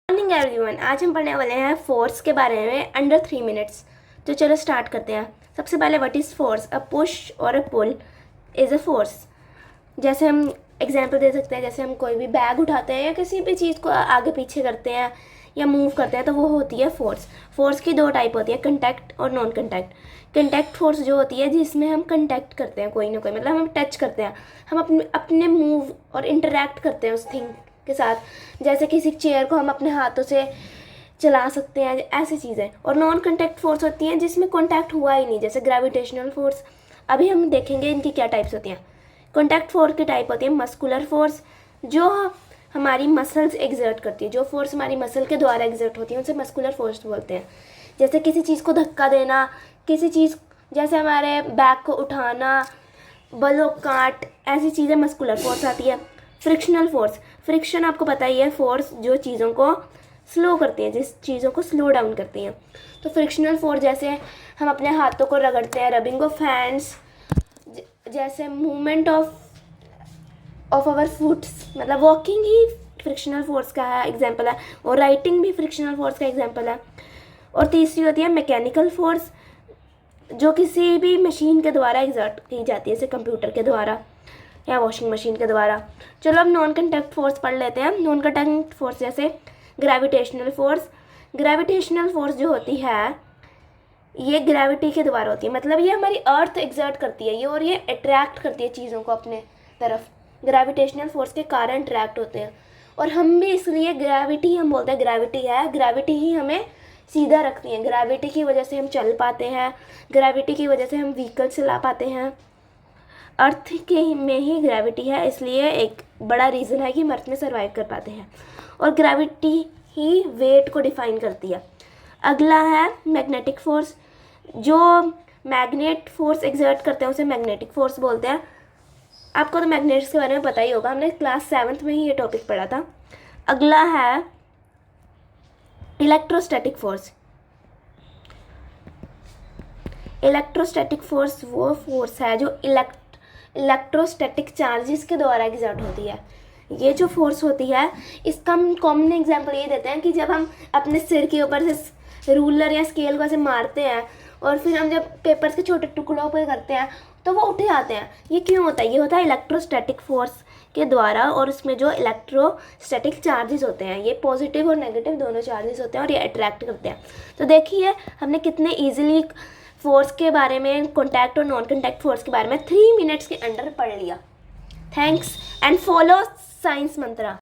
Morning everyone, आज हम पढ़ने वाले हैं फोर्स के बारे में अंडर 3 मिनट्स। तो चलो स्टार्ट करते हैं। सबसे पहले what is force? A push और अ पुल इज़ अ फोर्स। जैसे हम एग्जांपल दे सकते हैं, जैसे हम कोई भी बैग उठाते हैं या किसी भी चीज़ को आगे पीछे करते हैं या मूव करते हैं तो वो होती है फोर्स। फोर्स की दो टाइप होती है, कंटैक्ट और नॉन कंटैक्ट। कंटैक्ट फोर्स जो होती है जिसमें हम कंटैक्ट करते हैं कोई ना कोई, मतलब हम टच करते हैं, हम अपने मूव और इंटरेक्ट करते हैं उस थिंग के साथ। जैसे किसी चेयर को हम अपने हाथों से चला सकते हैं, ऐसी चीज़ें। और नॉन कॉन्टैक्ट फोर्स होती हैं जिसमें कॉन्टैक्ट हुआ ही नहीं, जैसे ग्रेविटेशनल फोर्स। अभी हम देखेंगे इनकी क्या टाइप्स होती हैं। कॉन्टैक्ट फोर्स की टाइप होती है मस्कुलर फोर्स, जो हमारी मसल्स एग्जर्ट करती है। जो फोर्स हमारी मसल के द्वारा एग्जर्ट होती है उसे मस्कुलर फोर्स बोलते हैं। जैसे किसी चीज़ को धक्का देना, किसी चीज़ जैसे हमारे बैग को उठाना, बलों काट, ऐसी चीज़ें मस्कुलर फोर्स आती है। फ्रिक्शनल फोर्स, फ्रिक्शन आपको पता ही है, फोर्स जो चीज़ों को स्लो करती है, जिस चीज़ों को स्लो डाउन करती हैं। तो फ्रिक्शनल फोर्स जैसे हम अपने हाथों को रगड़ते हैं, रबिंग ऑफ हैंड्स, जैसे मूवमेंट ऑफ आवर फुट्स, मतलब वॉकिंग ही फ्रिक्शनल फोर्स का है एग्जाम्पल है, और राइटिंग भी फ्रिक्शनल फोर्स का एग्जाम्पल है। और तीसरी होती है मैकेनिकल फोर्स, जो किसी भी मशीन के द्वारा एग्जर्ट की जाती है, जैसे कंप्यूटर के द्वारा या वॉशिंग मशीन के द्वारा। चलो अब नॉन कंटैक्ट फोर्स पढ़ लेते हैं। नॉन कंटैक्ट फोर्स जैसे ग्रेविटेशनल फोर्स। ग्रेविटेशनल फोर्स जो होती है ये ग्रेविटी के द्वारा होती है, मतलब ये हमारी अर्थ एग्जर्ट करती है ये, और ये अट्रैक्ट करती है चीज़ों को अपने तरफ। ग्रेविटेशनल फोर्स के कारण अट्रैक्ट होते हैं, और हम भी इसलिए ग्रेविटी हम बोलते हैं, ग्रेविटी है, ग्रेविटी ही हमें सीधा रखती है। ग्रेविटी की वजह से हम चल पाते हैं, ग्रेविटी की वजह से हम व्हीकल चला पाते हैं। अर्थ के में ही ग्रेविटी है, इसलिए एक बड़ा रीज़न है कि हम अर्थ में सर्वाइव कर पाते हैं। और ग्रेविटी ही वेट को डिफाइन करती है। अगला है मैग्नेटिक फोर्स। जो मैग्नेट फोर्स एग्जर्ट करते हैं उसे मैग्नेटिक फोर्स बोलते हैं। आपको तो मैग्नेट्स के बारे में पता ही होगा, हमने क्लास 7th में ही ये टॉपिक पढ़ा था। अगला है इलेक्ट्रोस्टैटिक फोर्स। इलेक्ट्रोस्टैटिक फोर्स वो फोर्स है जो इलेक्ट्रोस्टैटिक चार्जेस के द्वारा एग्जर्ट होती है। ये जो फोर्स होती है इसका हम कॉमन एग्जांपल ये देते हैं कि जब हम अपने सिर के ऊपर से रूलर या स्केल को ऐसे मारते हैं और फिर हम जब पेपर्स के छोटे टुकड़ों पर करते हैं तो वो उठे आते हैं। ये क्यों होता है? ये होता है इलेक्ट्रोस्टैटिक फोर्स के द्वारा, और उसमें जो इलेक्ट्रोस्टैटिक चार्जेस होते हैं ये पॉजिटिव और नेगेटिव दोनों चार्जेस होते हैं और ये अट्रैक्ट करते हैं। तो देखिए हमने कितने ईजिली फोर्स के बारे में, कॉन्टैक्ट और नॉन कॉन्टैक्ट फोर्स के बारे में 3 मिनट्स के अंडर पढ़ लिया। Thanks and follow science Mantra.